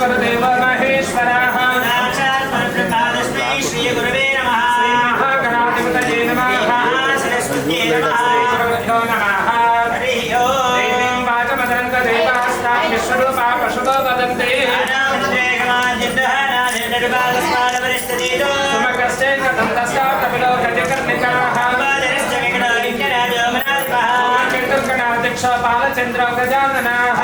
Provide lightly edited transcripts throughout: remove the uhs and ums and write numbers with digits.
गुरुदेव महेश्वरः श्री गुरुवे नमः श्री महागणाधिपतये नमः सरस्वत्यै नमः हरि ओम् देवीं वाचमदन्त देवास्तां विश्वरूपा पशुतो वदन्ते सुमकस्ते कथं तस्यात् कपिलो गजकर्णिकाः कीर्तनगणाध्यक्ष बालचन्द्र गजाननाः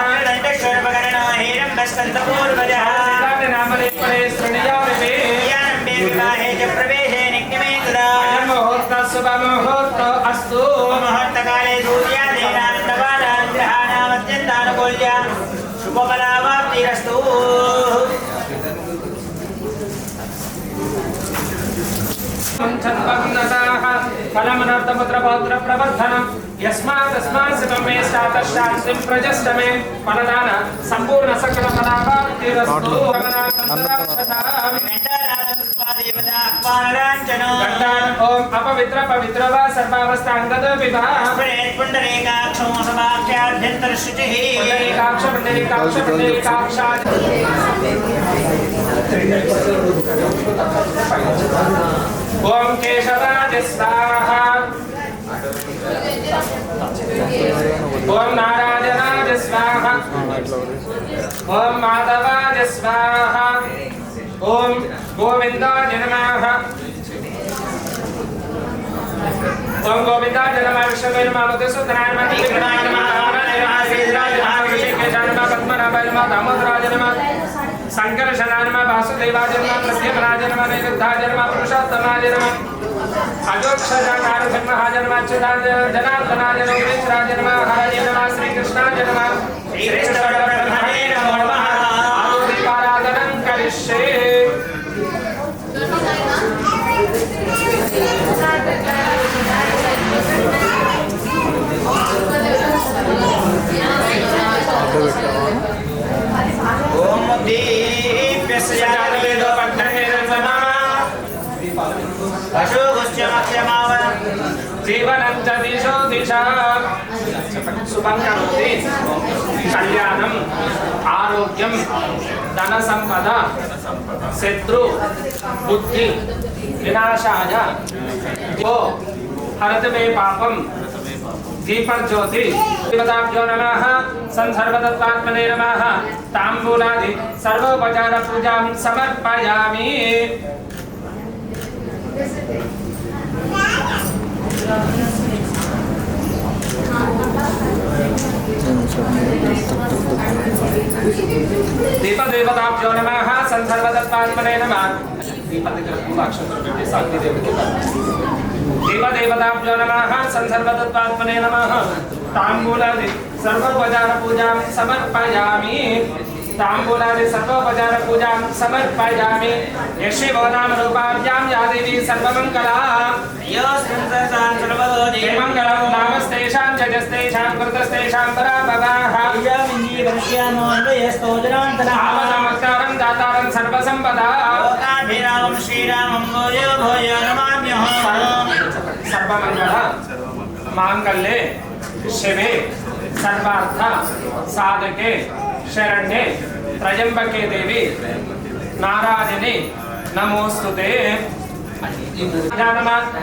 शुभमुहूर्त अस्तु मुहूर्तकाले सूर्यादीनान्तपादानुग्रहाणामत्यन्तानुकूल्य शुभफलावाप्तिरस्तु। फलमनर्थपुत्रपौत्रप्रवर्धनम् यस्मात् शिवं मे स्तातश्चास्तिं प्रजष्टमे फलदान सम्पूर्ण सकल फलावाप्तिरस्तु। ओम अपवित्र पवित्र वा सर्वावस्थांगत विवाह पुंडरीकाक्षो समाख्याभ्यंतर शुचिः पुंडरीकाक्ष पुंडरीकाक्ष पुंडरीकाक्ष ओम केशवाय स्वाहा ओम नारायणाय स्वाहा ओम माधवाय स्वाहा ओम गोविंदाय नमः ओम गोविंदाय नमः विष्णवे नमः मधुसूदनाय नमः त्रिविक्रमाय नमः नारायणाय नमः श्रीधराय नमः ऋषिकेशाय नमः पद्मनाभाय नमः दामोदराय नमः शंकरशनाय नमः वासुदेवाय नमः प्रद्युम्नाय नमः निरुद्धाय नमः पुरुषोत्तमाय नमः अजोक्षजाय नमः जन्माच्युताय जनार्दनाय नमः विष्णुराय नमः हरये नमः श्रीकृष्णाय नमः श्रीकृष्णपरब्रह्मणे नमो नमः आराधनं करिष्ये। ओम दीप्यस्य जातवेदो पठनेरसमः अशोकश्चमक्षमाव जीवनं च दिशो दिशा शुभं करोति कल्याणम् आरोग्यं धनसम्पदा शत्रु बुद्धि विनाशाय ओ हरत मे पापं दीपज्योति देवताभ्यो नमः संसर्वतत्त्वात्मने नमः ताम्बूलादि सर्वोपचार पूजां समर्पयामि। दीपदेवताभ्यो नमः संसर्वतत्त्वात्मने नमः देवदेवताभ्यो नमः संसर्वतत्त्वात्मने नमः ताम्बूलादि सर्वोपचार पूजां समर्पयामि। ताम्बूलादि सर्वोपचार पूजां समर्पयामि। यशिवो नाम रूपाभ्यां या देवी सर्वमङ्गला मंगलम नामस्तेषां जजस्तेषां कृतस्तेषां पराभवाः नमस्कारं दातारं सर्वसम्पदा लोकाभिरामं श्रीरामं भूयो भूयो नमाम्यहम्। सर्वमङ्गल माङ्गल्ये शिवे सर्वार्थ साधके शरण्ये त्र्यंबके देवी नारायणे नमोस्तुते।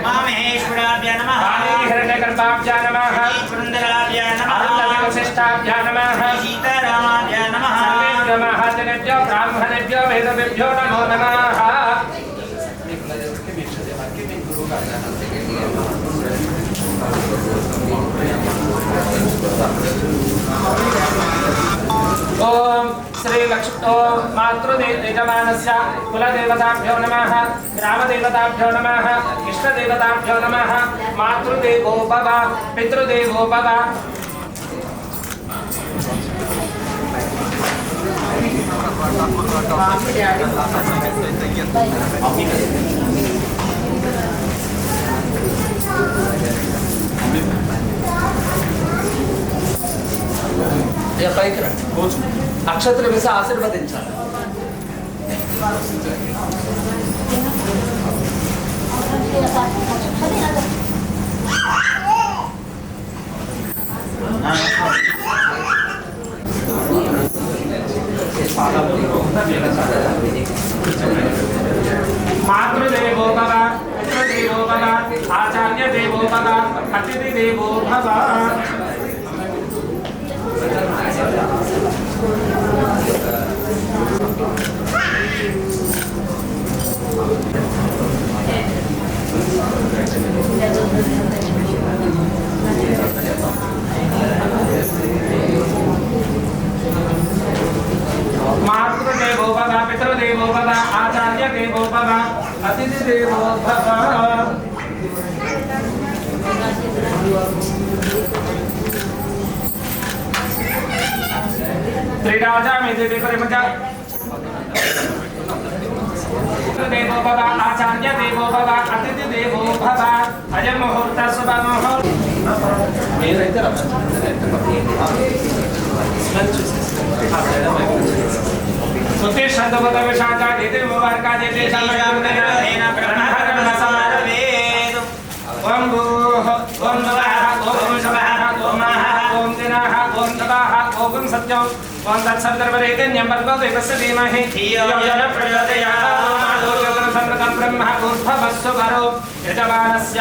महेश्वराभ्य नमः हिरण्यगर्भाभ्य नमः पुरन्दराभ्य नमः वसिष्ठाभ्य नमः सीतारामाभ्य नमः सर्वेभ्यो महाजनेभ्यो ब्राह्मणेभ्यो वेदवेभ्यो नमो नमः। ओम श्री लक्ष्मी ओम मातृदेवतानस्य कुलदेवताभ्यो नमः ग्रामदेवताभ्यो नमः इष्टदेवताभ्यो नमः मातृदेवो भव पितृदेवो भव। అక్షత్ర వేసి ఆశీర్వదించాలి. मातृदेवो भव पितृदेवो भव आचार्य देवो भव अतिथि देवो भव। मातृदेवो भव पितृदेवो भव आचार्य देवो भव अतिथि देवो भव। त्रिराजा मेदिति परिमजा देवो भव आचार्य देवो भव अतिथि देवो भव। अज मुहूर्त शुभ मुहूर्त सुते शब्दवद विशाखा देते मुबारका देते शामराम देना प्रणहर मसारवेद। ओम भूः ओम नमः ओम शवः ओम महः ओम दिनः ओम तपः ओम सत्यं ओम तत्सवितुर्वरेण्यं भर्गो देवस्य धीमहि धियो यो नः प्रचोदयात्। ओम संप्रतं ब्रह्म भूर्भुवस्सु वरो यजमानस्य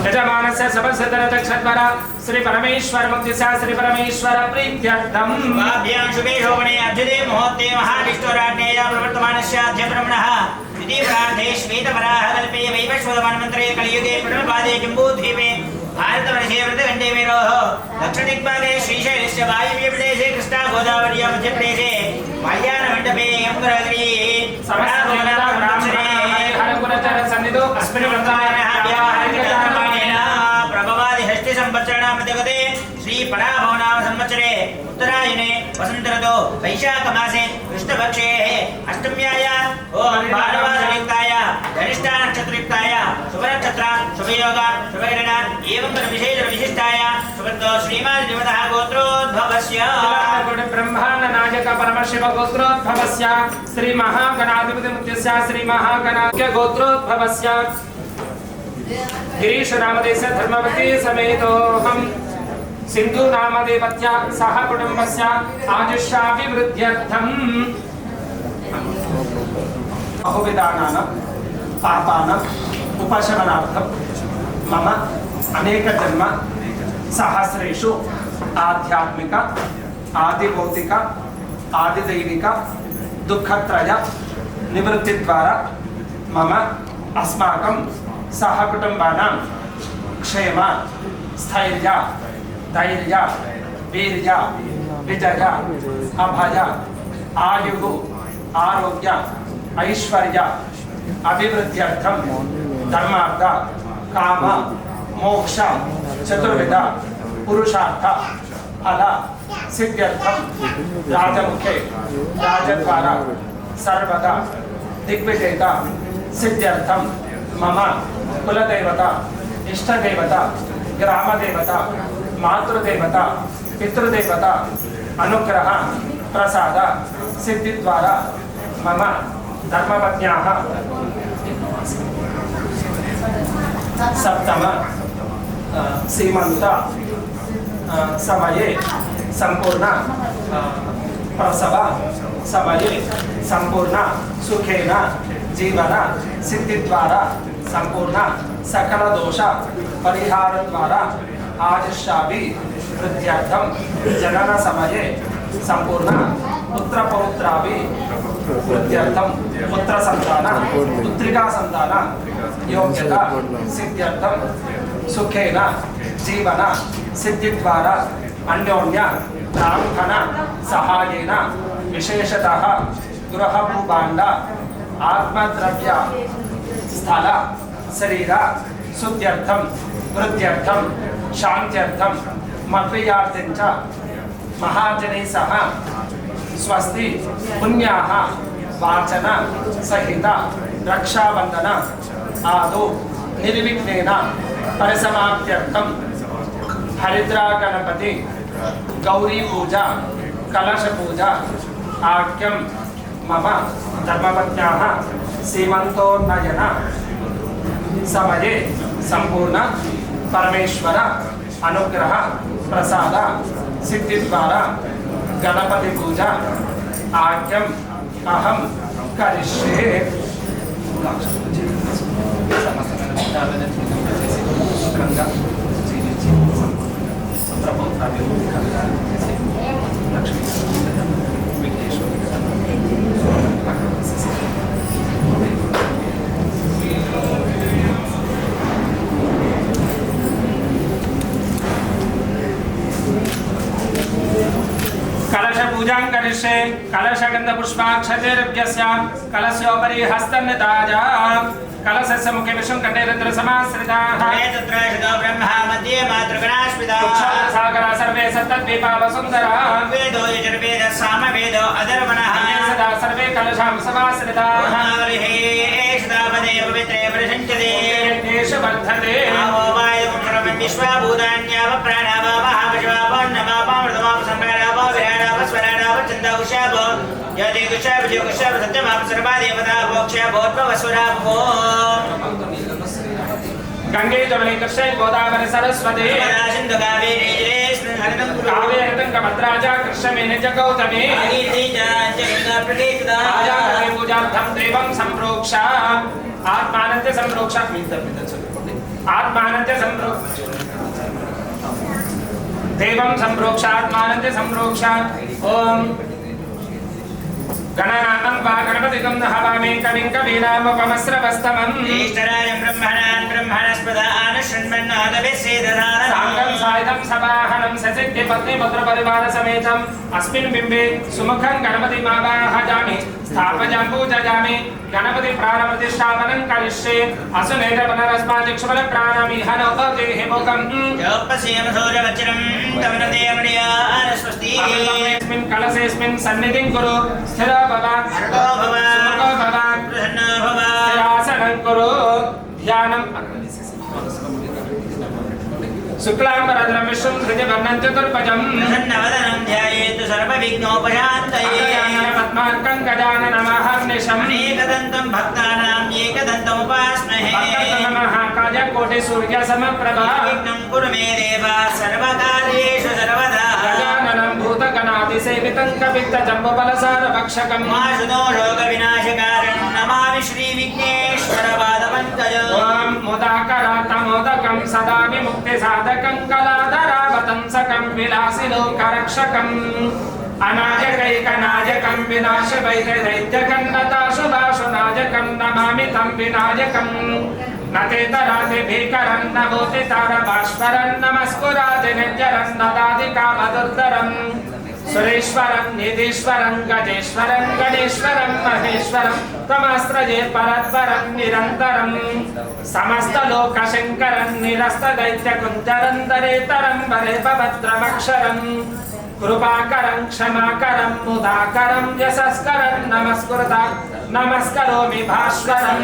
यजमानस्य सबसदरचक्षद्वर श्री परमेश्वर मुक्तिसा श्री परमेश्वर प्रीत्यर्थम वाभ्यां शुभे शोभने अभ्युदये मुहूर्ते महाविष्णुराज्ञेय प्रवर्तमानस्य अद्य ब्रह्मणः इति प्रार्थे श्वेतवराह कल्पे वैवस्वतमन्वन्तरे कलियुगे प्रणपादे जम्बूद्वीपे भारतवर्षे वृतगण्डे मेरोः दक्षिणदिग्भागे श्रीशैलस्य वायव्ये प्रदेशे कृष्णा गोदावर्या मध्यप्रदेशे माल्यानमण्डपे यमुनागिरी सन्निधो अस्मिन् वर्तमानः प्रभवादि षष्ठी संवत्सराणां जगते श्री पराभवनाम संवत्सरे उत्तरायणे वसंत ऋतौ वैशाख मासे कृष्णपक्षे अष्टम्यायां ओम भानुवासयुक्ताय धनिष्ठा नक्षत्रयुक्ताय शुभनक्षत्र शुभयोग शुभकिरण एवं विशेष विशिष्टाय सुबन्धो श्रीमान देवतः गोत्रोद्भवस्य ब्रह्मांड नायक परमशिव गोत्रोद्भवस्य श्री महागणाधिपति मुख्यस्य श्री महागणाख्य गोत्रोद्भवस्य गिरीश नामदेश धर्मवती समेतो हम सिंधु नामदेवत्या सह कुटुंबस्य आयुष्याभिवृद्ध्यर्थम् बहुविधानां पापानां उपशमनार्थं मम अनेक जन्म सहस्रेषु आध्यात्मिक आदिभौतिक आदिदैविक दुःखत्रय निवृत्ति द्वारा मम अस्माकं सहकुटुम्बानां क्षेम स्थैर्य धैर्य वीर्य विजय अभय आयु आरोग्य ऐश्वर्य अभिवृद्ध्यर्थं धर्मार्थ काम मोक्ष चतुर्विध पुरुषार्थ फल सिद्ध्यर्थं राजमुखे राजद्वार सर्वदा दिग्विजयता सिद्ध्यर्थं मम कुलदेवता इष्टदेवता ग्रामदेवता मातृदेवता पितृदेवता अनुग्रह प्रसाद सिद्धि द्वारा मम धर्मपत्न्याः सप्तम सीमंत समये संपूर्ण प्रसव समये संपूर्ण सुखेन जीवन सिद्धि द्वारा संपूर्ण सकल दोष परिहार द्वारा आयुष्याभि वृद्ध्यर्थं जनन समये संपूर्ण पुत्र पौत्राभि वृद्ध्यर्थं पुत्र संतान पुत्रिका संतान योग्यता सिद्ध्यर्थं सुखेन जीवन सिद्धि द्वारा अन्योन्य ब्राह्मण सहायेन विशेषतः गृहभूभाण्ड आत्मद्रव्य स्थल शरीर शुद्ध्यर्थं वृद्ध्यर्थं शान्त्यर्थं मद्वियार्थं च महाजनैः सह स्वस्ति पुण्याः वाचन सहित रक्षाबंधन आदौ निर्विघ्नेन परिसमाप्त्यर्थं हरिद्रा गणपति गौरी पूजा कलश पूजा आख्यं मम धर्मपत्न्याः सीमंतोन्नयन समये संपूर्ण परमेश्वर अनुग्रह प्रसाद सिद्धि द्वारा गणपति पूजा आज्ञम अहम करिष्ये। कलश पूजां करिष्ये। कलश गंध पुष्पाक्षतेरभ्यस्य कलशोपरि हस्तन्नदाजा कलशस्य मुखे विष्णु कंठे रुद्र समाश्रिताः तत्र शतो ब्रह्मा मध्ये मातृगणास्मिताः सागरा सर्वे सत्तद्वीपा वसुन्धरा वेदो यजुर्वेदः सामवेदो अधर्वणः सदा सर्वे कलशां समाश्रिताः हरिः एकदापदे पवित्रे प्रशंसते देश वर्धते आवो वायुं सर्वं विश्वभूतान्याव प्राणावावः विश्वापन्नवापामृतमाप संग्रारावो विराडाव स्वराडाव चन्द्रकुशाव यदिकुशाव जयकुशाव सत्यमाप सर्वा देवता भोक्षभोद्भवस्वराभो गंगे जमुने कृष्णे गोदावरी सरस्वती सिंधु कावेरी कावेरी भद्राजा कृष्णवेणी च गौतमी आजा पूजार्थं देवं संप्रोक्ष आत्मानंद संप्रोक्ष आत्मानंद संप्रोक्ष देवं संप्रोक्ष आत्मानंद संप्रोक्ष ओम गणनानं वा गणपतिं हवामि कविं कवीनामुपमस्रवस्तमम् ज्येष्ठराजं ब्रह्मणान् ब्रह्मणस्पदान् शृण्वन्नादभिषेदधारः साङ्गं सायदं सवाहनं ससिद्धि पत्नी पुत्र परिवार समेतम् अस्मिन् बिम्बे सुमुखं गणपतिमावाहयामि स्थापयामि पूजयामि गणपति प्राणप्रतिष्ठापनं करिष्ये असुमेध पुनरस्मादिक्षुबल प्राणामिह नोपदेहि भोगम् योपसेम सूर्यवज्रं तमनदेवणियान् स्वस्ति अस्मिन् कलशेऽस्मिन् सन्निधिं कुरु स्थिरो भव हरतो भव सुमुखो भव प्रसन्नो भव स्थिरासनं कुरु ध्यानं शुक्लांबरधरं विष्णुं धृतिवर्णं चतुर्भुजं प्रसन्नवदनं ध्यायेत् सर्वविघ्नोपशान्तये पद्मार्कं गजाननमहर्निशम् अनेकदन्तं भक्तानां एकदन्तमुपास्महे नमः काजकोटिसूर्यसमप्रभा विघ्नं कुरु मे देव सर्वकार्येषु सर्वदा गजाननं भूतगणातिसेवितं कपित्तजम्बुफलसारभक्षकम् माशुदोषोगविनाशकारणं नमामि श्रीविघ्नेश्वरपादपङ्कजम् ॐ मुदाकरातमोदकं सदा विमुक्तिसाधकं कलाधरावतंसकं विलासिलोकरक्षकम् अनायकैकनायकं विनाशवैद्यदैत्यकन्नताशुभाशुनायकं नमामि तं विनायकम् न तेतराति भीकरं न भूतितारभास्वरं नमस्कुराति निर्जरं नदाति कामदुर्धरम् सुरेश्वरं निधीश्वरं गजेश्वरं गणेश्वरं महेश्वरं त्वमाश्रये परत्वरं निरन्तरं समस्तलोकशङ्करं निरस्तदैत्यकुञ्जरं दरेतरं वरेपभद्रमक्षरम् कृपाकरं क्षमाकरं मुदाकरं यशस्करं नमस्करोमि भास्वरं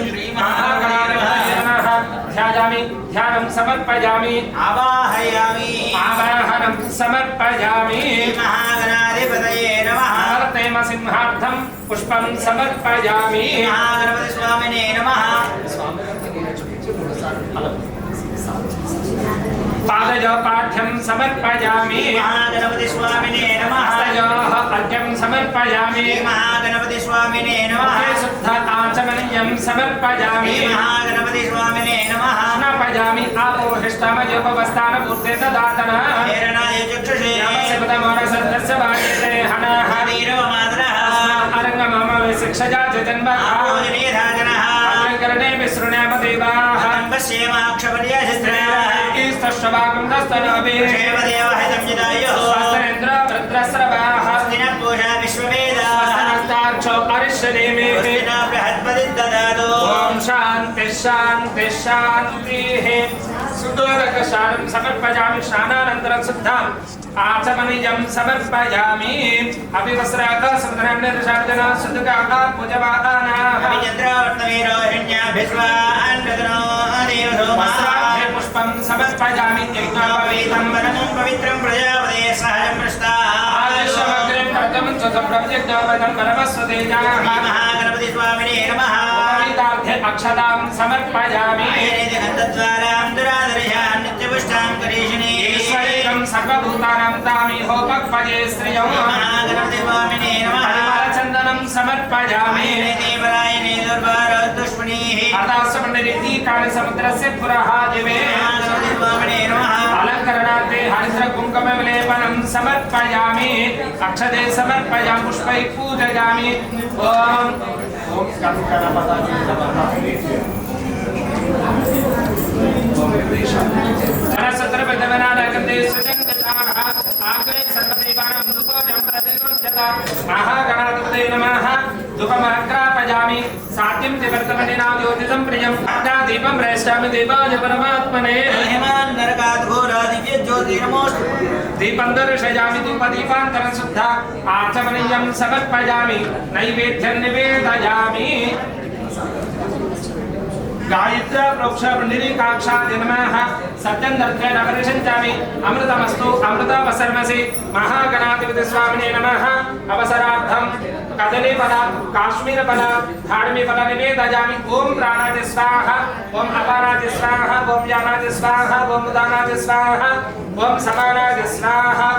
श्रीमहागणाधिपतये नमः ध्यायामि ध्यानं समर्पयामि आवाहयामि आवाहनं समर्पयामि महागणाधिपतये नमः भारतेम सिंहार्थं पुष्पं समर्पयामि महागणपति स्वामिने नमः पादयोपाढ्यं समर्पयामि महागणपति स्वामिने नमः हस्तयोः अर्घ्यं समर्पयामि महागणपति स्वामिने नमः शुद्ध आचमनीयं समर्पयामि महागणपति स्वामिने नमः स्नापयामि आपोहिष्टमयोपवस्थानपूर्ते ददातनः हेरणाय चक्षुषे नमस्कृतमोरसर्गस्य वाचिते हनः हरिरवमादरः अरङ्गममविशिक्षजा च जन्म आपूजनीयधाजनः अलङ्करणे विसृण्याम देवाः पश्येमाक्षपर्यशस्त्रः स्तश्वभागुण्डस्तनोभिः क्षेमदेवहितं जिदायुः स्वस्तिरेन्द्र वृत्रस्रवाः स्वस्तिनः पूषा विश्ववेदाः स्वस्तिनस्ताक्षो अरिष्यदेमिः स्वस्तिनः बृहत्पतिर्ददातु ॐ शान्तिः शान्तिः शान्तिः सुदोदकशालं समर्पयामि स्नानानन्तरं शुद्धम् आचमनीयं समर्पयामि अभिवस्त्राः समदनं निर्षार्जना सुदुकाः पूजवानाः अभिचन्द्रावर्तवीरोहिण्याभिस्वान् प्रदनो देवसोमाः पुष्पं समर्पयामि यज्ञोपवीतं परमं पवित्रं प्रजापते सहजं आयुष्यमग्रे प्रथमं चतुर्भव्यज्ञोपवीतं परमस्वतेजाः महागणपति स्वामिने नमः उपवीतार्थे अक्षतां समर्पयामि गन्धद्वारां दुरादर्शां नित्यपुष्टां करीषिणे ईश्वरीकं सर्वभूतानां तामिहोपक्वये श्रियौ महागणपति स्वामिने नमः चन्दनं समर्पयामि देवरायणे दुर्वारोद्धुष्मणीः हताशपण्डितीकानि समुद्रस्य पुरः दिवे महागणपति स्वामिने नमः अलङ्करणार्थे हरिद्रकुङ्कुमविलेपनं समर्पयामि अक्षते समर्पयामि पुष्पैः पूजयामि ॐ महागणाधिपतये नमः धूपमाग्रापयामि सात्यं दिवर्तमनिनां ज्योतिषं प्रियं दीपं प्रेष्यामि देवाय परमात्मने हेमान् नरकात् घोरादिव्य ज्योतिर्नमोऽस्तु दीपं दर्शयामि धूपदीपान्तरं शुद्ध आचमनीयं समर्पयामि नैवेद्यं निवेदयामि गायत्र प्रोक्ष पुण्डरीकाक्षाय नमः सत्यं नवरिषञ्चामि अमृतमस्तु अमृतमसर्मसि महागणाधिपति स्वामिने नमः अवसरार्थं कदलीफल काश्मीरफल धार्मीफल निवेदयामि ॐ प्राणाय स्वाहा ॐ अपानाय स्वाहा ॐ यानाय स्वाहा ॐ उदानाय स्वाहा ॐ समानाय स्वाहा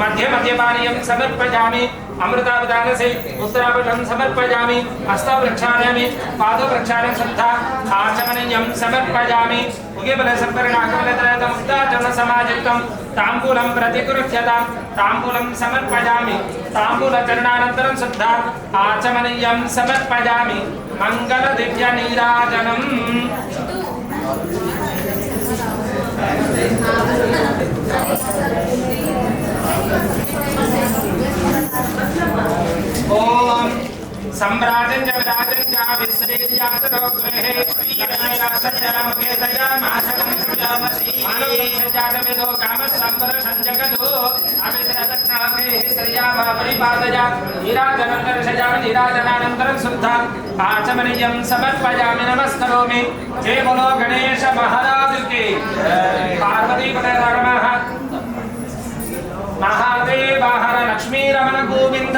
मध्य मध्यपानीयं समर्पयामि अमृतावदानसे उत्तरावधं समर्पयामि हस्तप्रक्षालयामि पादप्रक्षालनं श्रद्धा आचमनीयं समर्पयामि उगेबलसम्परिणाकमलत्रयतमुक्ताचरणसमायुक्तं ताम्बूलं प्रतिगृह्यतां ताम्बूलं समर्पयामि ताम्बूलचरणानन्तरं श्रद्धा आचमनीयं समर्पयामि मङ्गलदिव्यनीराजनम् ओम सम्राजं च विराजं च विश्रेयातरो गृहे यज्ञरासज्जनमुखे दया मासकं सुजामसि मानवसञ्जातमिदो कामसम्परसञ्जगदो अमितरत्नाभे श्रियामा परिपादया नीराजनन्तरशयामि नीराजनानन्तरं शुद्धा आचमनीयं समर्पयामि नमस्करोमि जय बोलो गणेश महाराज की पार्वती पते नमः महादेवा लक्ष्मी रमण गोविंद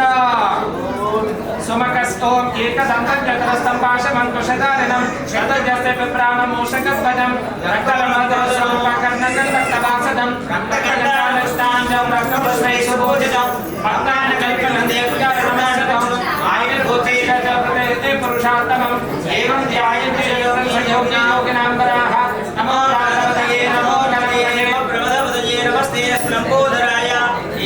सुमकस्तोम एकदंतजतरस्तं पाशमंकुशधारिणं शतजस्य पिप्राणमूषकध्वजं रक्तलमदोषोपकर्णकर्णकर्णवासदं रक्तकर्णालष्टाङ्गं रक्तपुष्पैशुभूषितं भक्तानकल्पनदेवकारणमाशदं आयुर्भूतेरजप्रते पुरुषार्थमं एवं ध्यायन्ति योगिनां वराः नमो राधवतये नमो नरये प्रमदपतये नमस्ते स्लम्बोधराय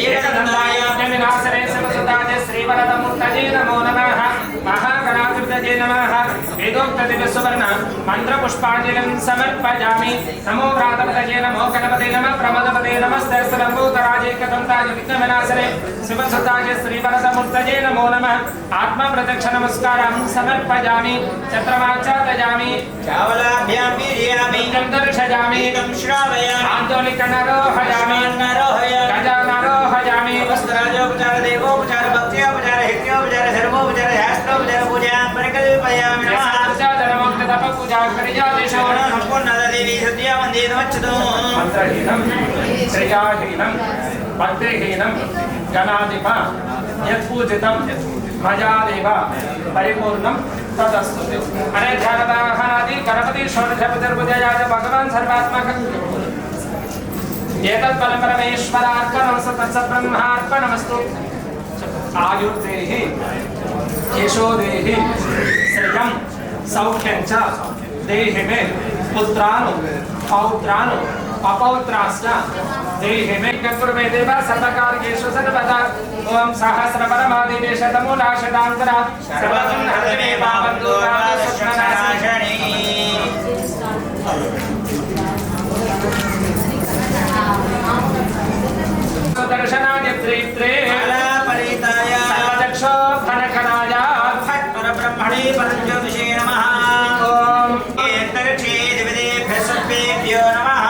एकदन्ताय विनाशरे समसुताय श्रीवरदमूर्तये नमो नमः महागणाधिपतये नमः वेदोक्तदिवसुवर्ण मन्त्रपुष्पाञ्जलिं समर्पयामि नमो राधवतये नमो गणपते नमः प्रमदपते नमस्ते स्लम्बोधराय एकदन्ताय विघ्नविनाशरे शिवसुताय श्रीवरदमूर्तये नमो नमः आत्मप्रदक्ष नमस्कारं समर्पयामि चत्रमाचादयामि चावलाभ्यां वीर्यामि दर्शयामि तं श्रावयामि आन्दोलिकनरोहयामि गजानरोहयामि वस्त्रराजोपचार देवोपचार भक्त्योपचार हित्योपचार धर्मोपचार शास्त्रोपचार पूजा परिकल्पयामि नमः पूजा करियादिशो सम्पूर्णदेवी सत्या वन्दे नमच्छतु मंत्रहीनं श्रेयाहीनं भक्तिहीनं गणाधिप यत्पूजितं मयादेव परिपूर्णं तदस्तुते अने ध्यानदाहनादि गणपति षोडशपतिर्भुजयाय भगवान् सर्वात्मकः एतत् फलं परमेश्वरार्पणमस्तु तत्सब्रह्मार्पणमस्तु आयुर्देहि यशोदेहि श्रियं सौख्यं च देहि मे पुत्रानु पौत्रानु अपौत्राश्च देहि मे कर्तुर्मे देव सर्वकार्येषु सर्वदा ओम सहस्रपरमादिवे शतमूलाशतान्तरा सर्वं हरमे पावन्तु सुक्षनाशिनी दर्शनाय त्रित्रे परिताय सर्वदक्षो घनकणाय परब्रह्मणे परज्योतिषे नमः ओम एतर्क्षे दिवदेभ्यः सर्वेभ्यो नमः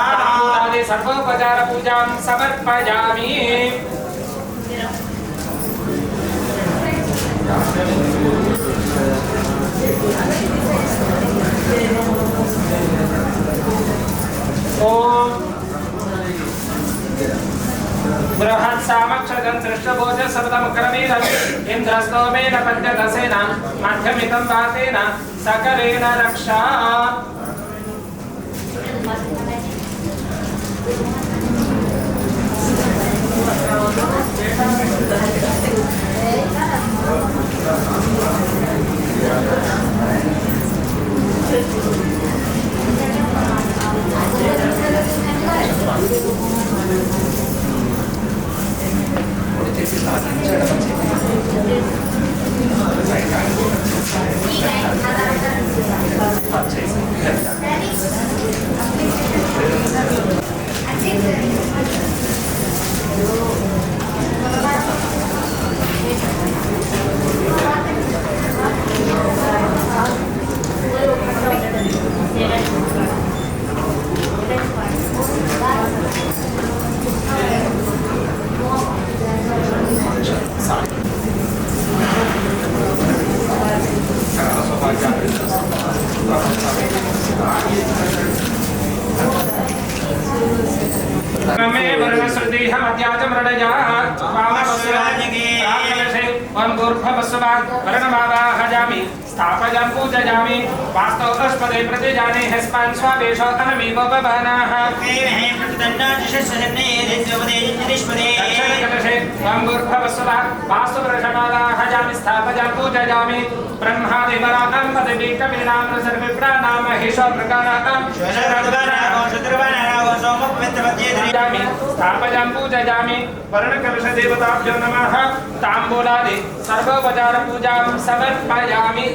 आदि सर्वोपचार पूजां समर्पयामि ओम बृहत् सामक्षजं सृष्टभोज सर्वमुखरवीरं इन्द्रस्तोमेन पञ्चदशेन मध्यमितं वातेन सकलेन रक्षा मे वर्णश्रुतिः मध्याचमरणयात् वामस्वाजगे वंगूर्भवस्वात् वर्णमावाहयामि स्थापयां पूजयामि वास्तव अस्पदे प्रतिजाने हस्पान् स्वावेशो अनमेव भवनाः देवहे प्रतिदण्डादिशस्सन्ने दिव्यवदे निष्पदे दक्षिणकलशे वंगूर्भवस्वात् वास्तुवर्षमावाहयामि स्थापयां पूजयामि ब्रह्मादिवराणां पदवीकवीनां सर्वविप्राणां महेशो प्रकाराणां स्थापयां पूजयामि वर्णकलशदेवताभ्यो नमः ताम्बूलादि सर्वोपचार पूजां समर्पयामि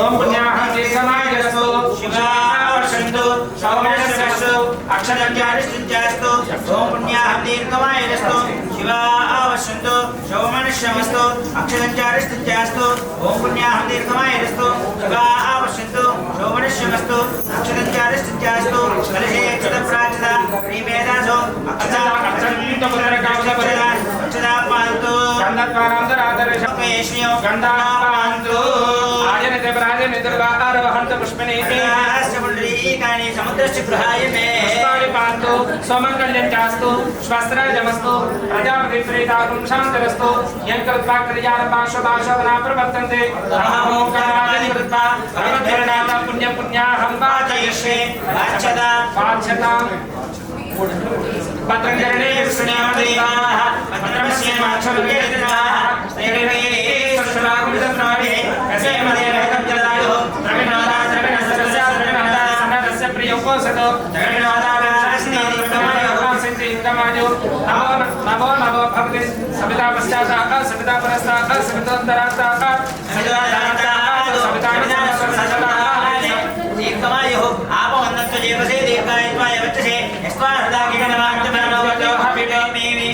ओम पुण्याः दीर्घमायुरस्तु शिवावर्षन्तु सौम्यस्तु अक्षरज्ञानिष्ठिञ्चास्तु ओम पुण्याः दीर्घमायुरस्तु शिवावर्षन्तु सौमनश्यमस्तु अक्षरज्ञानिष्ठिञ्चास्तु ओम पुण्याः दीर्घमायुरस्तु शिवावर्षन्तु सौमनश्यमस्तु अक्षरज्ञानिष्ठिञ्चास्तु कलशे क्षुतप्राचिता श्रीवेदासो अक्षरज्ञानिष्ठिञ्चास्तु अक्षदापान्तु गन्धत्वारान्तरादर्शकेश्यो गन्धापान्तु आजनिते प्राजनिते वारोहन्त पुष्पनेति पुष्पाणि समुद्रस्य गृहाय मे पुष्पाणि पान्तु स्वमङ्गल्यं चास्तु स्वस्त्रजमस्तु प्रजापतिप्रीतागुं शान्तिरस्तु यं कृत्वा क्रियारम्भाशुभाशवना प्रवर्तन्ते अहमोङ्कारवादि कृत्वा भगवद्गुरुनाथ पुण्यपुण्याहं वाचयिष्ये वाच्यतां भद्रङ्करणे कृष्णयामदेवाः भद्रमस्य माक्षरुकेतनाः दैवे सर्वशराकुमिदत्रावे कसेमदेवकं जलदायुः द्रविणादा द्रविणसरस्य द्रविणादा सन्नदस्य प्रियोपोसतो द्रविणादाराश्नीकमायो नमो नमो भवति सविता पश्चाताः सविता परस्ताः सवितोत्तरास्ताः सविता दीर्घमायुः आपवन्दन्तु जीवसे दीर्घायुत्वाय वचसे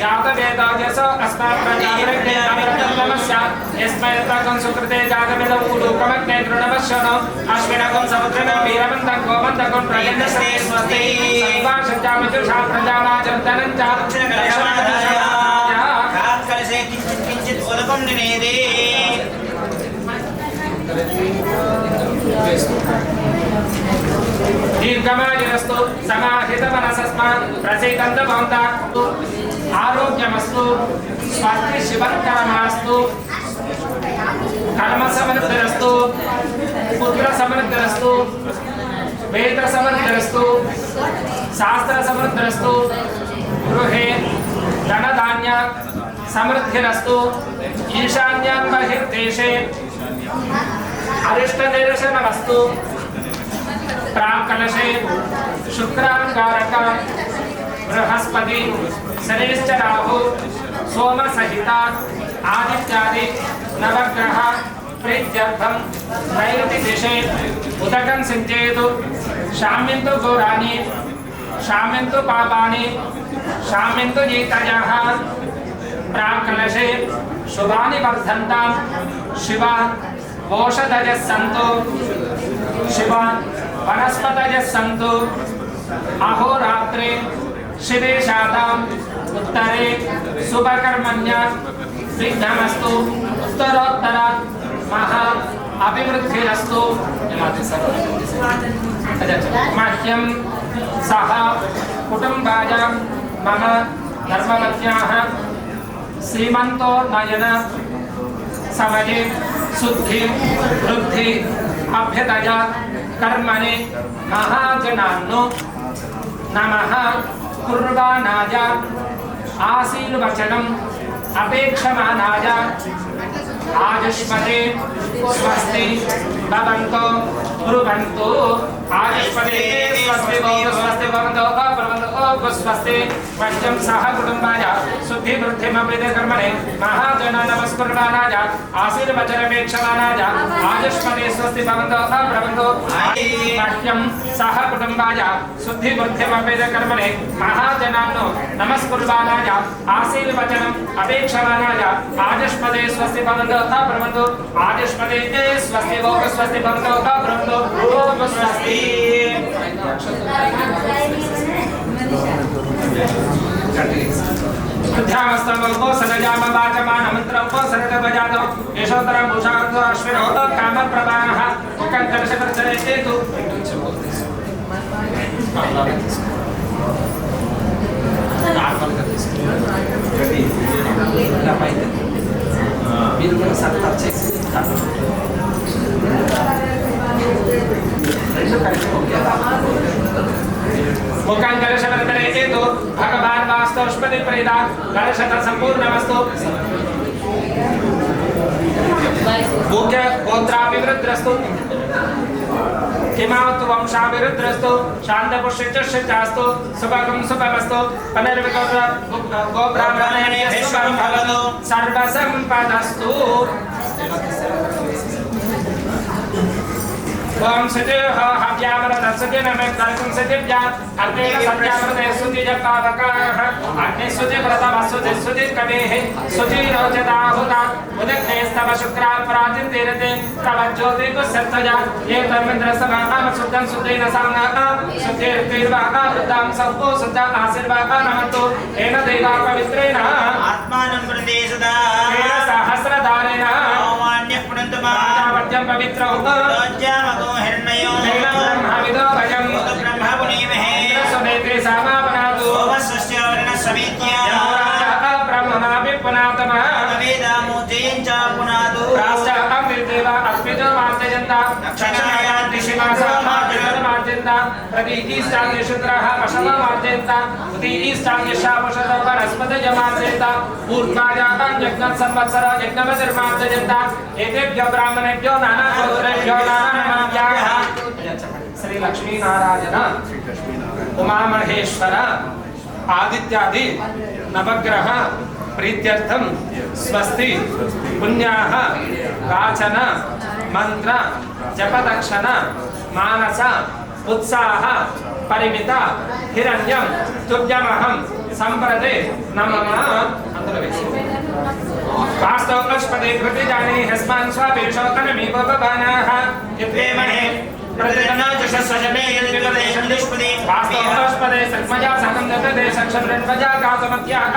जातवेदाजसो अस्मात्मन्यामिरग्नेतामिरग्नेतामिरग्नेतामिरग्नेताकं सुकृते जातवेदं उलूकमग्ने तृणवश्यनो अश्विनकं समुद्रनं वीरवन्तं गोमन्तकं प्रयन्नस्ते स्वस्ति सर्वाशब्दामजुषा प्रजावाचन्तनं कलसे किञ्चित् उदकं निवेदे दीर्घमायुरस्तु समाहितमनसस्मात् प्रसीदन्तु भवन्तः आरोग्यमस्तु स्वास्थ्यशिवकरमास्तु कर्मसमृद्धिरस्तु पुत्रसमृद्धिरस्तु वेदसमृद्धिरस्तु शास्त्रसमृद्धिरस्तु गृहे धनधान्य समृद्धिरस्तु ईशान्यां बहिर्देशे अरिष्टनिरशनमस्तु प्राकलशे शुक्रांगारक बृहस्पति शनिश्च राहु सोम सहिता आदित्यादि नवग्रह प्रीत्यर्थं नैऋति दिशे उदकं सिञ्चेतु शाम्यन्तु घोराणि शाम्यन्तु पापानि शाम्यन्तु जीतयः प्राकलशे शुभानि वर्धन्तां शिवा ओषधयः सन्तु शिवा वनस्पतयः सन्तु अहोरात्रे शिवे शाताम् उत्तरे शुभकर्मण्य विघ्नमस्तु उत्तरोत्तर महा अभिवृद्धिरस्तु मह्यं सह कुटुम्बाय मम धर्मपत्न्याः श्रीमन्तोन्नयन समये शुद्धि वृद्धि अभ्युदय कर्मणे महाजनान्नो नमः कुर्बानाय आशीर्वचनम् अपेक्षमानाय आयुष्मते स्वस्ति भवन्तो ब्रुवन्तु आयुष्मते स्वस्ति भवन्तो स्वस्ति मह्यं सह कुटुम्बाय शुद्धि वृद्धिमभिदकर्मणे महाजना नमस्कुर्वाणाय आशीर्वचनमेक्षमाणाय आयुष्मते स्वस्ति भवन्तो ब्रुवन्तु मह्यं सह कुटुम्बाय शुद्धि वृद्धिमभिदकर्मणे महाजनान्नो नमस्कुर्वाणाय आशीर्वचनम् अपेक्षमाणाय आयुष्मते स्वस्ति भवन्तो ब्रुवन्तु आयुष्मते स्वस्ति स्वस्ति भवन्तो ब्रुवन्तु स्वस्ति ध्यामस्तमो सनजाम वाचमान मंत्रं को सरद बजातो यशोतरं भूषातो अश्विनो कामप्रवाहः कंकर्षकर्षणे तु మీరు కూడా సర్వ్ చేసి రెండు కలిసి मुखां कलशवर्तने चेतु भगवान् वास्तुष्पति प्रीता कलशत सम्पूर्णमस्तु मुख्य गोत्राभिवृद्धिरस्तु किमावतु वंशाभिवृद्धिरस्तु शान्तपुष्यचास्तु सुभगं सुभवस्तु पुनर्विगोत्र गोब्राह्मणे शुभं भवतु सर्वसम्पदस्तु ओम सजह हव्यामरत सजन में कर्कं सजव्या अर्धेन सत्यामृते सुति जपावकाः अग्नि सुति व्रतम सुति सुति कवेः सुति रोचताहुता उदग्ने स्तव शुक्रा प्राचिन्तिरते तव ज्योतिको सत्तजा ये तन्मिन्द्र समाहम सुद्धं सुद्धेन साङ्गाः सुद्धेर्तिर्वाः वृद्धां सप्पो सुद्ध आशीर्वाः नमन्तु येन देवा पवित्रेण आत्मानं वृन्दे सदा येन सहस्रधारेण ओमान्यः पुनन्तमा पवित्रौ राज्यामको हिरण्मयो ब्रह्मविदो भयम् మార్జయంత ప్రతిష్టాగ్నిశుద్రః పశవ మార్జయంత ప్రతిష్టాగ్నిశాపశత వనస్పతయ మార్జయంత ఊర్ధ్వాజాతం యజ్ఞ సంవత్సర యజ్ఞవతిర్మార్జయంత ఏతేభ్యో బ్రాహ్మణేభ్యో నానా గోత్రేభ్యో నానా నమామ్యాః శ్రీ లక్ష్మీనారాయణ ఉమా మహేశ్వర ఆదిత్యాది నవగ్రహ ప్రీత్యర్థం స్వస్తి పుణ్యాః వాచన మంత్ర జపదక్షణ మానస ఉత్సాహ పరిమిత హిరణ్యం తుభ్యమహం సంప్రదే నమః అందరూ వాస్తవపదే ప్రతిజానే హస్మాన్ స్వాపేషోకనమి భవబానాః యద్వేమహే ప్రతిజనాజశస్వజనే యద్విపదేశం దుష్పదే వాస్తవపదే సత్మజా సకం దతే సక్షమ్రన్వజా గాతమత్యాః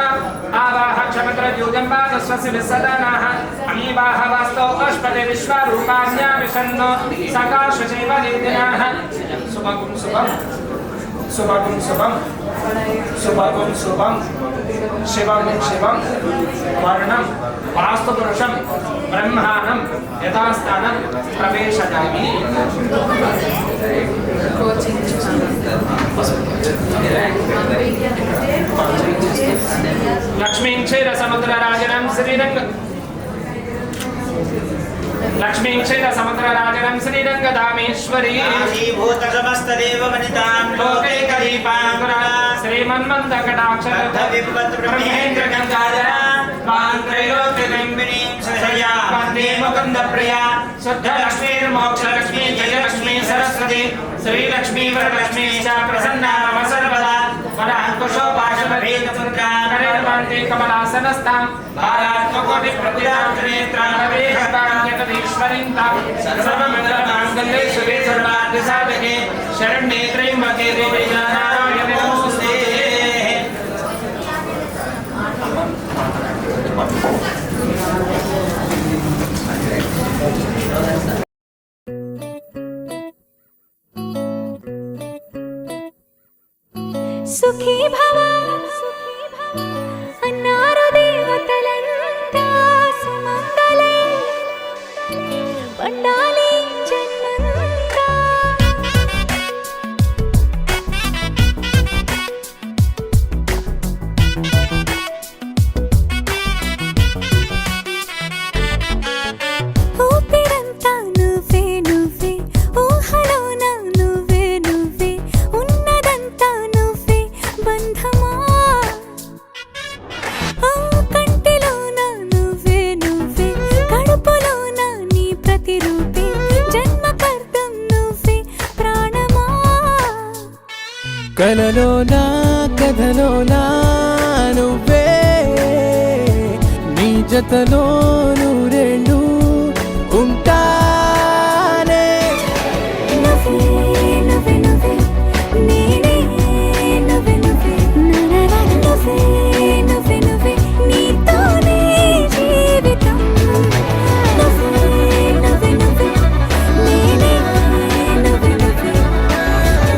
ఆవాహ క్షమత్ర యూజంబా తస్వస్య విసదానాః అమీవాహ వాస్తవపదే విశ్వరూపాణ్యా విషన్నో సకాశచేవ దేదినాః శుభం శుభం శుభం శుభం శుభం శుభం శివం శివం వర్ణం వాస్తుపురుషం బ్రహ్మాణం యథాస్థానం ప్రవేశయామి లక్ష్మీం క్షీరసముద్రరాజనం శ్రీరంగ లక్ష్మీం క్షీరసముద్రరాజనం శ్రీరంగధామేశ్వరీ భూత సమస్త దేవ వనితాం లోకైకదీపాంకురా శ్రీమన్మంతకటాక్షర విపత్ బ్రహ్మేంద్ర గంగాధర త్రైలోక్యదంబినీం సదయా వందే ముకుంద ప్రియా శుద్ధ లక్ష్మీర్మోక్ష లక్ష్మీ జయలక్ష్మీ సరస్వతి శ్రీలక్ష్మీ వరలక్ష్మీ చ ప్రసన్నా మమ సర్వదా వరాంకుశోపాశమభేదపుత్రా కరేర్వాంతే కమలాసనస్తాం బాలాత్మకోటి ప్రతిరాత్రేత్రాణవేహతాన్యకదీశ్వరీం తాం సర్వమంగళమాంగళ్యే శివే సర్వార్థసాధకే శరణ్యే త్రయంబకే దేవి నారాయణే నమోస్తుతే. సుఖీ భవ అన్నారు దేవతలంతా సుమంగళే పండాలి జన్మంతా ఊపిరంతా నువ్వే నువ్వే ఊహలోన నువ్వే నువ్వే ఉన్నదంతా నువ్వే బంధమా కంటిలోన నువ్వే నువ్వే కడుపులోన నీ ప్రతిరూపే జన్మకర్తం నువ్వే ప్రాణమా కలలోనా కథలోనా నువ్వే నీ జతలో నూరేళ్ళు ఉంటానే నువ్వే నువ్వే నువ్వే నేనే నువ్వే నువ్వే నరర నువ్వే నువ్వే నువ్వే నీతోనే జీవితం నువ్వే నువ్వే నువ్వే నేనే నువ్వే నువ్వే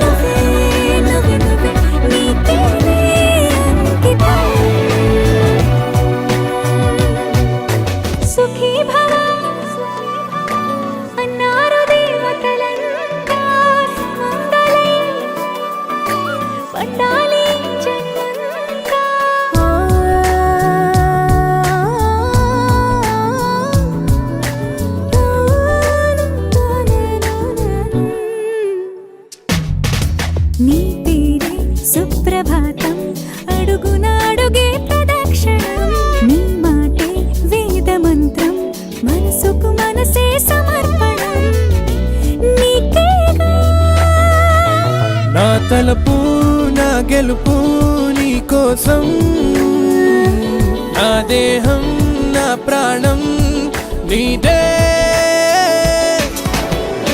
నువ్వే నువ్వే నువ్వే నీకేనే అంకితం సుఖీ భవ అన్నారు దేవతలంతా సుమంగళే పండాలి జన్మంతా నీ పేరే సుప్రభాతం అడుగున అడుగే ప్రదక్షిణం నీ మాటే వేదమంత్రం మనసుకు మనసే సమర్పణం నీకేగా నా తలపు నా గెలుపు నీ కోసం నా దేహం నా ప్రాణం నీదే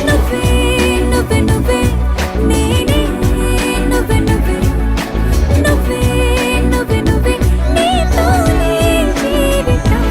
నువ్వే నువ్వే నువ్వే నేనే నువ్వే నువ్వే నువ్వే నువ్వే నువ్వే నీతోనే జీవితం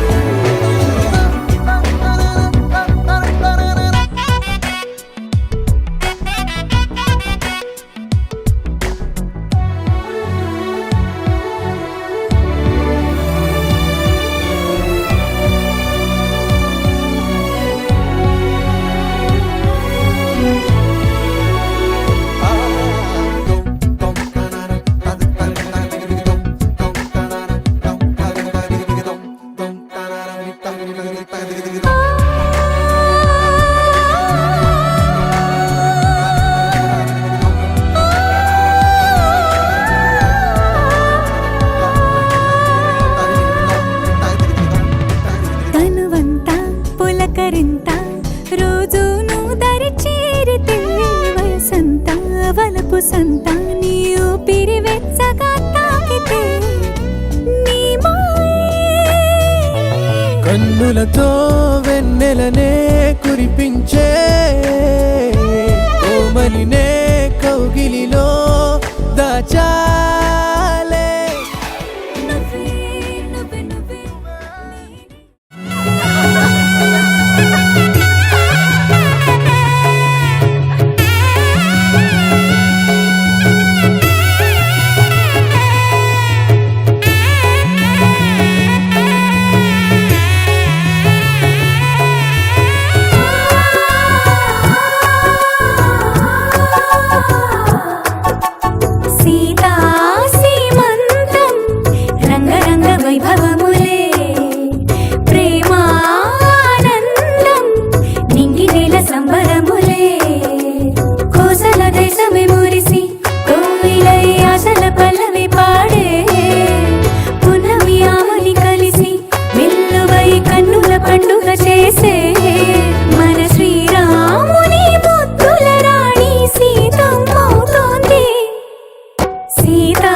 ముద్దులతో వెన్నెలనే కురిపించే కోమలినే కౌగిలిలో దాచాలే నువ్వే నువ్వే నువ్వే సీతా సీమంతం రంగరంగ వైభవములే ప్రేమానందం నింగి నేల సంబరములే కోసల దేశమే మురిసి కోయిలై ఆశల పల్లవి పాడే పున్నమి ఆమని కలిసి వెల్లువై కన్నుల పండుగ చేసే మన శ్రీరాముని ముద్దుల రాణి సీతమ్మవుతోంది సీతా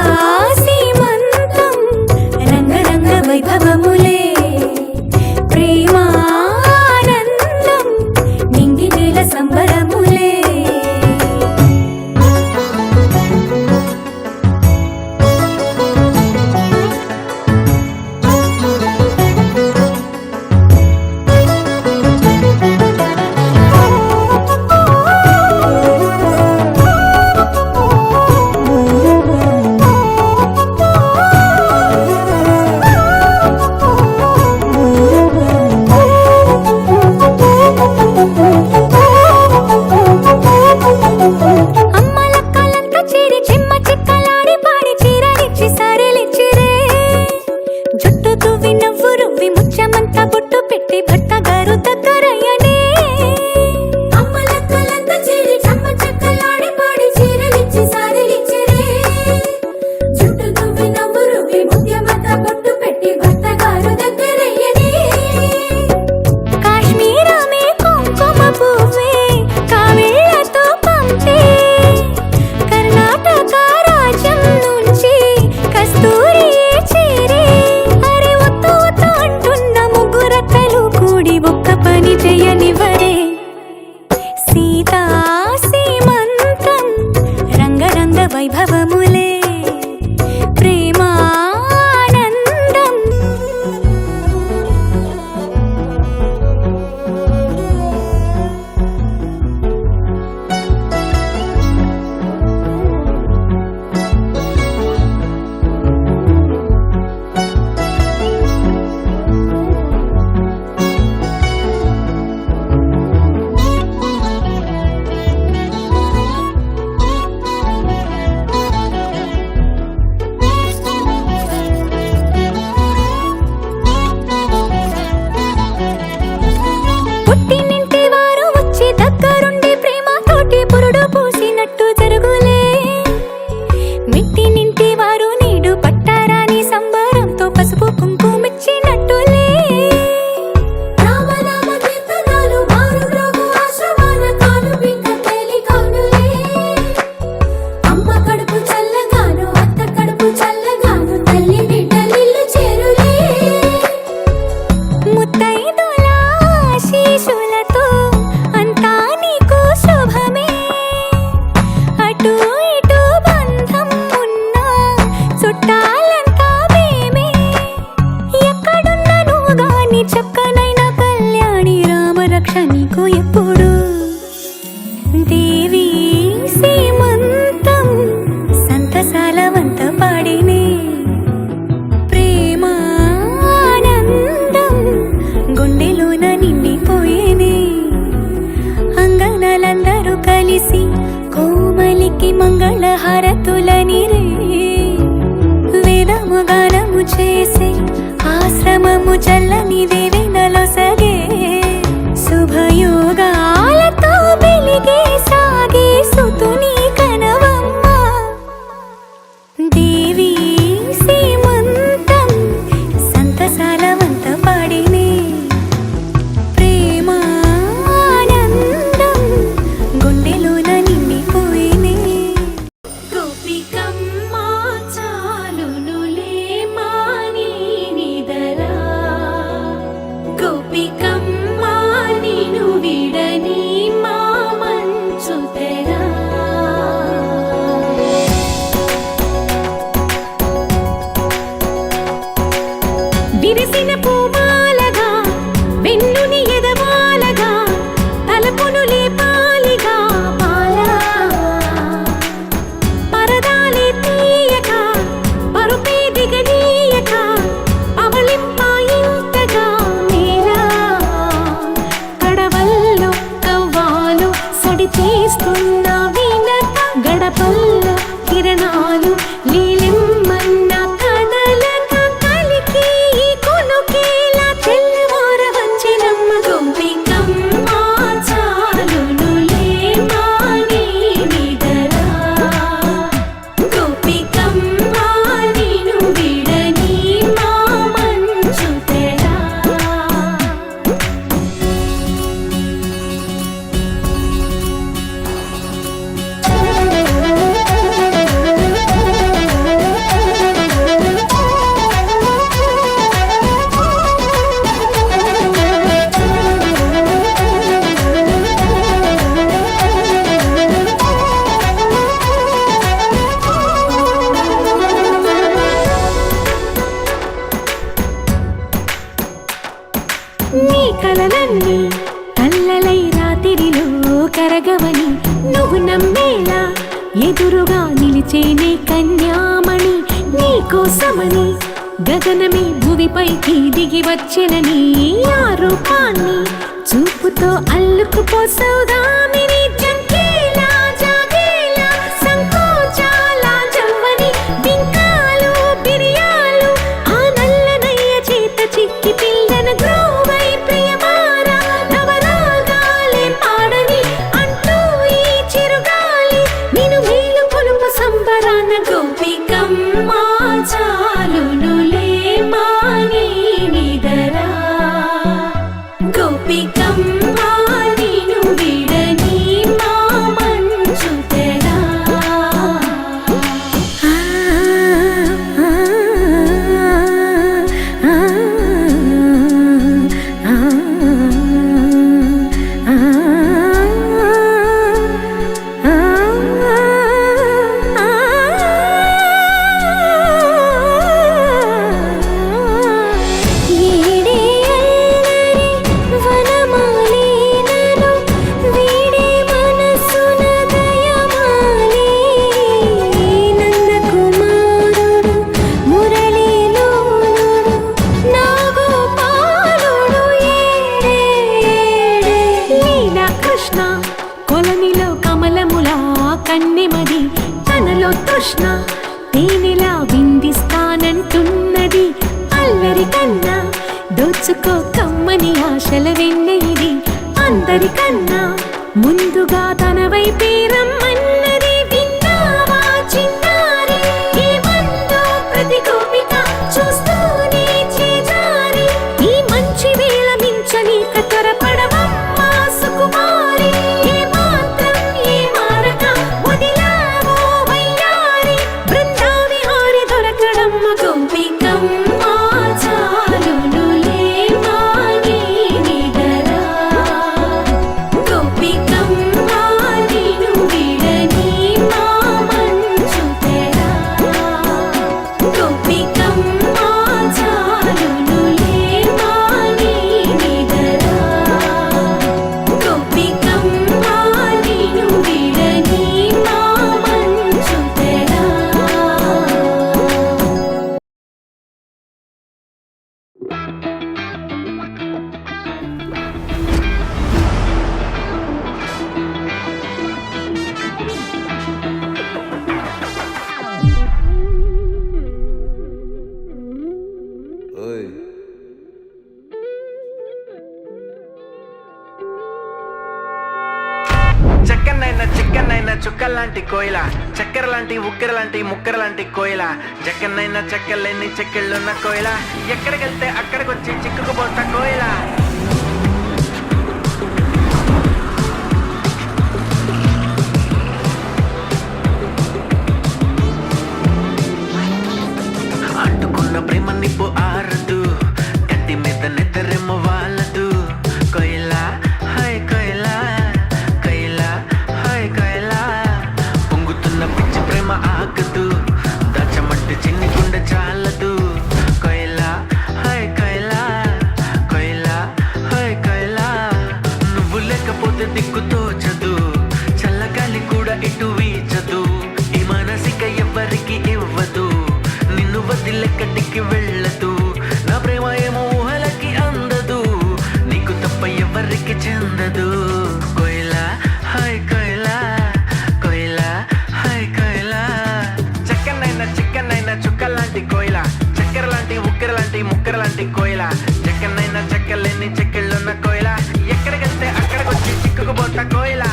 సీమంతం రంగరంగ వైభవములే ప్రేమానందం నింగి నేల సంబరములే అమ్మలక్కలంతా చేరి చెమ్మ చెక్కలాడి పాడి చీరలిచ్చి సారెలిచ్చిరే జుట్టు తువ్వి నవ్వు రువ్వి ముచ్చమంతా బొట్టు పెట్టి భర్త గారు దగ్గరయ్యనే అమ్మలక్కలంతా చేరి చెమ్మ చెక్కలాడి పాడి చీరలిచ్చి సారెలిచ్చిరే జుట్టు తువ్వి నవ్వు రువ్వి ముచ్చమంతా బొట్టు పెట్టి భర్త గారు దగ్గరయ్యనే కాశ్మీరమే కుంకుమ పువ్వే కావిళ్ళతో పంపే కర్ణాటక రాజ్యం నుంచి కస్తూరియే చేరే అరే ఒత్తు ఒత్తు అంటున్న ముగ్గురక్కలు కూడి ఒక్క పని చేయనివ్వరే సీతా సీమంతం రంగరంగ వైభవములే ప్రేమానందం పుట్టినింటి వారు వచ్చి దగ్గరుండి ప్రేమతోటి పురుడు పూసినట్టు జరుగులే మిట్టినింటి వారు నీడు పట్టారాని సంబరంతో పసుపు కుంకుమిచ్చినట్టులే రామనామ కీర్తనలు మారు రోగు ఆశ్రమాన కాను బింక తేలి కౌనులే అమ్మ కడుపు చల్లగాను అత్త కడుపు చల్లగాను తల్లి బిడ్డలిల్లు చేరులే ముత్తైదుల ఆశీస్సులతో అంతా నీకు శుభమే అటు ఇటు బంధం ఉన్నా చుట్టాలంతా మేమే ఎక్కడున్న నువ్వు గాని చక్కనైన కళ్యాణి రామరక్ష నీకు ఎప్పుడు దేవి సీమంతం సంతసాల వంత పాడినే ప్రేమానందం గుండెలోన నిండిపోయేనే అంగనలందరూ కలిసి కోమలికి మంగళహారతులనిరే వేదము గానము చేసే ఆశ్రమము చల్లని దేవెనలో సగే శుభయోగాలతో వెలిగే సాగే సుతుని కనవమ్మ దేవి సీమంతం సంతసాల వంత పాడినే ప్రేమానందం గుండెలోన నిండిపోయినే గోపికమ్మ చాలునులే మాని కలలన్నీ కల్లలై రాత్రిలో కరగవని నువ్వు నమ్మేలా ఎదురుగా నిలిచేనే కన్యామణి నీకోసమని గగనమే భువిపైకి దిగి వచ్చెనని ఆ రూపాన్ని చూపుతో అల్లుకుపోసౌదామిని జంకేలా జాగేలా సంకోచాల జవ్వని బింకాలు బిరియాలు ఆ నల్లనయ్య చేత చిక్కి పిల్లన గ్రోవై ప్రియమారా నవరాగాలే పాడని అంటూ ఈ చిరుగాలి నిన్ను మేలు కొలుపు సంబరాన గోపికమ్మ చాలునులే మాని నిదరా గోపికమ్మ నిన్ను విడని మా మంచు తెరా కొలనిలో కమలములా కన్నెమది తనలో తృష్ణ తేనెలా విందిస్తానంటున్నది అల్లరి కన్నా దోచుకో కమ్మని ఆశల వెన్నెయిది అందరికన్నా ముందుగా తన వైపే రమ్మన్నది విన్నావా చిన్నారి ఏమందో ప్రతి గోపిక చూస్తూనే చేజారి ఈ మంచి వేళ మించని కతరపడవమ్మా సుకుమారి ఏ మాత్రం ఏ మారక వదిలావో వయ్యారి బృందావి హారి దొరకడమ్మ గోపికమ్మ చాలునులే మాని నిదరా గోపికమ్మ నిన్ను విడని మా మంచు తెరా గోపికమ్మ చాలునులే మాని నిదరా గోపికమ్మ నిన్ను విడని మా మంచు తెరా ఓయ్ చక్కనైనా చిక్కనైనా చుక్కల్లాంటి కోయిల చక్కెర లాంటి ఉక్కెర లాంటి ముక్కెర లాంటి కోయిల జక్కనైనా చెక్కలేని చెక్కిళ్ళున్న కోయిల ఎక్కడికెళ్తే అక్కడికొచ్చి చిక్కుకుపోతా కోయిల అంటుకున్న ప్రేమ నిప్పు ఆరదు కత్తి మీద నిద్రెమ్మ వాళ్ళదు కోయిల హాయ్ కోయిల కోయిల హాయ్ కోయిల పొంగుతున్న పిచ్చి ప్రేమ ఆగదు దాచమంటే చిన్ని గుండె చాలదు కోయిల హాయ్ కోయిల కోయిల హాయ్ కోయిల నువ్వు లేకపోతే దిక్కు తోచదు చల్లగాలి కూడా ఇటు వీచదు ఈ మనసిక ఎవ్వరికి ఇవ్వదు నిన్ను వదిలెక్కడికి వెళ్ళదు నా ప్రేమ ఏమో ఊహలకి అందదు నీకు తప్ప ఎవరికి చెందదు కోయిల హాయ్ కోయిల కోయిల హాయ్ కోయిల చక్కనైనా చిక్కనైనా చుక్కల్లాంటి కోయిల చక్కెర లాంటి ఉక్కెర లాంటి ముక్కెర లాంటి కోయిల జక్కనైనా చెక్కలేని చెక్కిళ్ళున్న కోయిల ఎక్కడికెళ్తే అక్కడికొచ్చి చిక్కుకుపోతా కోయిల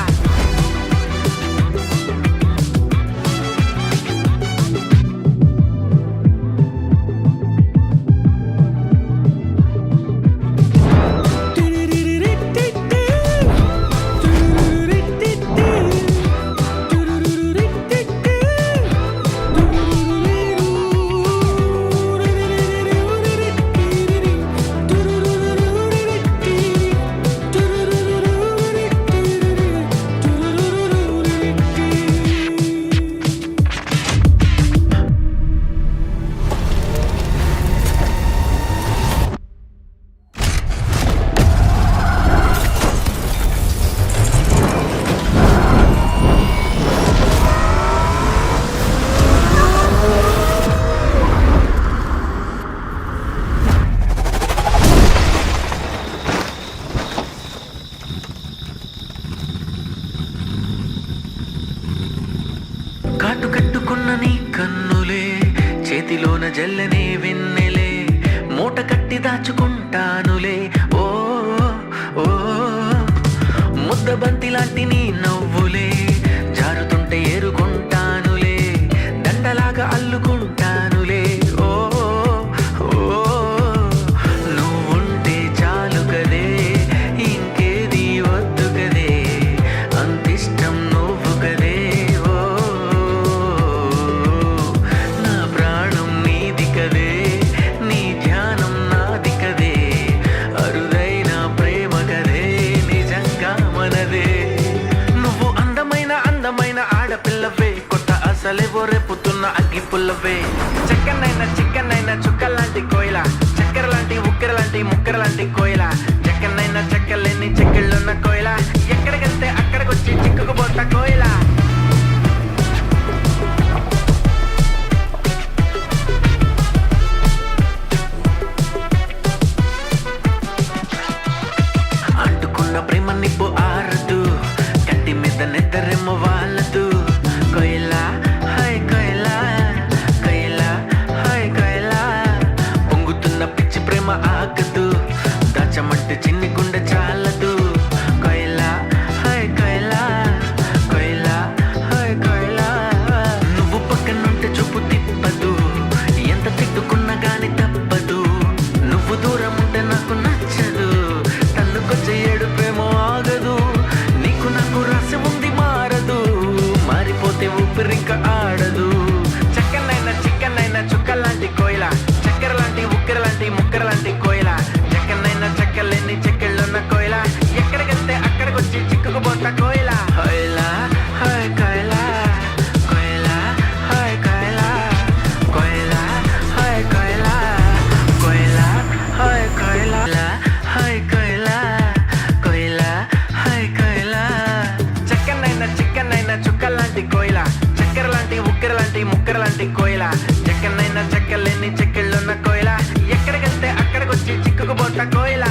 చేతిలోన జల్లనే వెన్నెలే మూట కట్టి దాచుకుంటానులే ఓ ఓ ముద్ద బంతి లాంటి నీ నవ్వులే జారుతుంటే ఏరుకుంటానులే దండలాగా అల్లుకుంటానులే ఓ ఓ నువ్వుంటే చాలు కదే ఇంకేది వద్దు కదే అంతిష్టం నువ్వు కదే ఓ నా ప్రాణం నీది కదే నీ ధ్యానం నాది కదే అరుదైన ప్రేమ కదే నిజంగా మనదే నువ్వు అందమైన అందమైన ఆడపిల్లవే కొత్త అసలేవో రేపుతున్న అగ్గి పుల్లవే చక్కనైన చిక్కనైన చుక్కలాంటి కోయిల చక్కెర లాంటి ఉక్కెర లాంటి ముక్కెర లాంటి కోయిల చక్కనైన చెక్కలేని చెక్కిళ్ళున్న కోయిల ఎక్కడికెళ్తే అక్కడికొచ్చి చిక్కుకుపోతా కోయిల అంటుకున్న ప్రేమ నిప్పు ఆరదు కంటి మీద నిద్రెమ్మ వాళ్ళదు కోయిలా హాయ్ కోయిలా కోయిలా హాయ్ కోయిలా పొంగుతున్న పిచ్చి ప్రేమ ఆగదు దాచమంటే చిన్ని గుండె చాలదు కోయిలా హాయ్ కోయిలా కోయిలా హాయ్ కోయిలా నువ్వు పక్కనుంటే చూపు తిప్పదు ఎంత తిట్టుకున్నా గాని తప్పదు నువ్వు దూరం ఉంటే నాకు నచ్చదు తన్నుకొచ్చే ఏడు ప్రేమ ఆగదు నీకు నాకు రాసి ఉంది మారదు మారిపోతే ఊపిరింక ఆడదు చక్కనైన చిక్కనైన చుక్కలాంటి కోయిల చక్కెర లాంటి ఉక్కెర లాంటి ముక్కెర లాంటి కోయిల చక్కనైన చెక్కలేని చెక్కిళ్ళున్న కోయిల ఎక్కడికెళ్తే అక్కడికొచ్చి చిక్కుకుపోతా కోయిల కోయిలా హాయ్ కోయిలా కోయిలా హాయ్ కోయిలా కోయిలా హాయ్ కోయిలా కోయిలా హాయ్ కోయిలా హాయ్ కోయిలా కోయిలా హాయ్ కోయిలా చక్కనైన చిక్కనైన చుక్కలాంటి కోయిల చక్కెర లాంటి ఉక్కెర లాంటి ముక్కెర లాంటి కోయిల చక్కనైన చెక్కలేని చెక్కిళ్ళున్న కోయిల ఎక్కడికెళ్తే అక్కడికొచ్చి చిక్కుకుపోతా కోయిల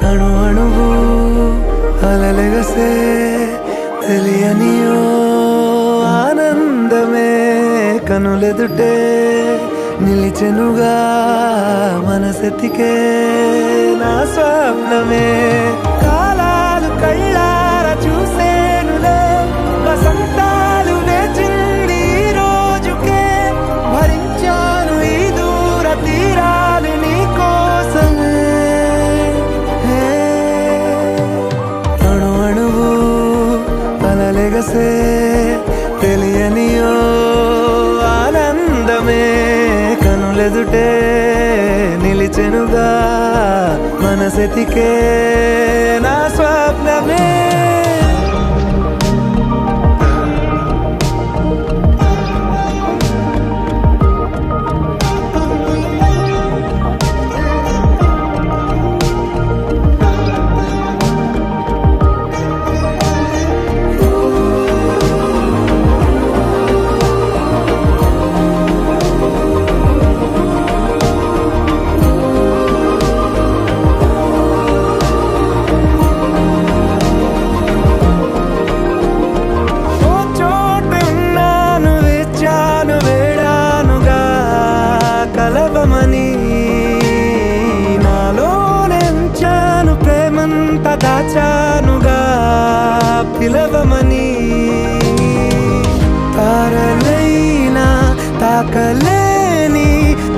అణు అణువు అలలెగసే తెలియనియో ఆనందమే కనులెదుటే నిలిచెనుగా మనసెతికే నా స్వప్నమే కాలాలు కళ్ళార చూసేనులే వసంతాలు వేచింది ఈ రోజుకే భరించాను ఈ దూర తీరాలు నీ కోసమే అణు అణువు అలలెగసే తెలియనియో ఆనందమే కనులెదుటే నిలిచెనుగా మనసెతికే నా స్వప్నమే దాచానుగా పిలవమని తారలైనా తాకలేని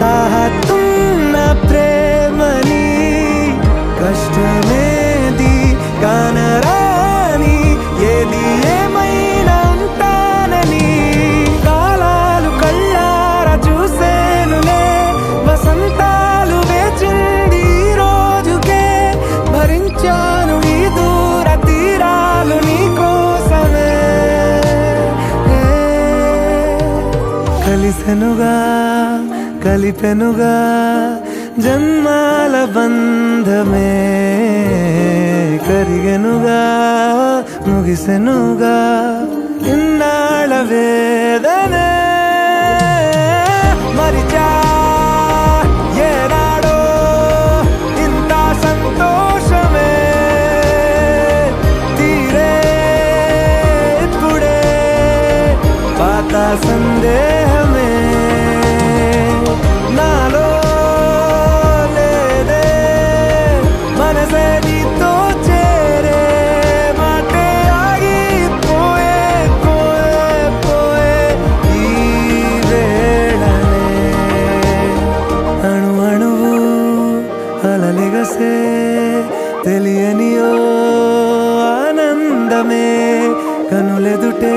తాహతున్న ప్రేమని కష్టమేది కానరాని ఏది ఏమైనా ఉంటా కలిసెనుగా కలిపెనుగా జన్మాల బంధమే కరిగెనుగా ముగిసెనుగా ఇన్నాళ్ళ వేదనే మరిచా ఏనాడో ఇంత సంతోషమే తీరే ఇప్పుడే పాత సందేహమే నాలో లేదే మనసే నీతో చేరే మాటే ఆగిపోయే పోయే పోయే ఈ వేళనే అణు అణువు అలలెగసే తెలియని ఓ ఆనందమే కనులెదుటే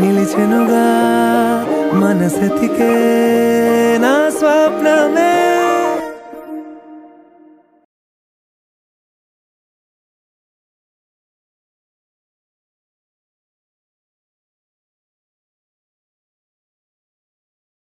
నిలిచెనుగా మనసెతికే నా స్వప్నమే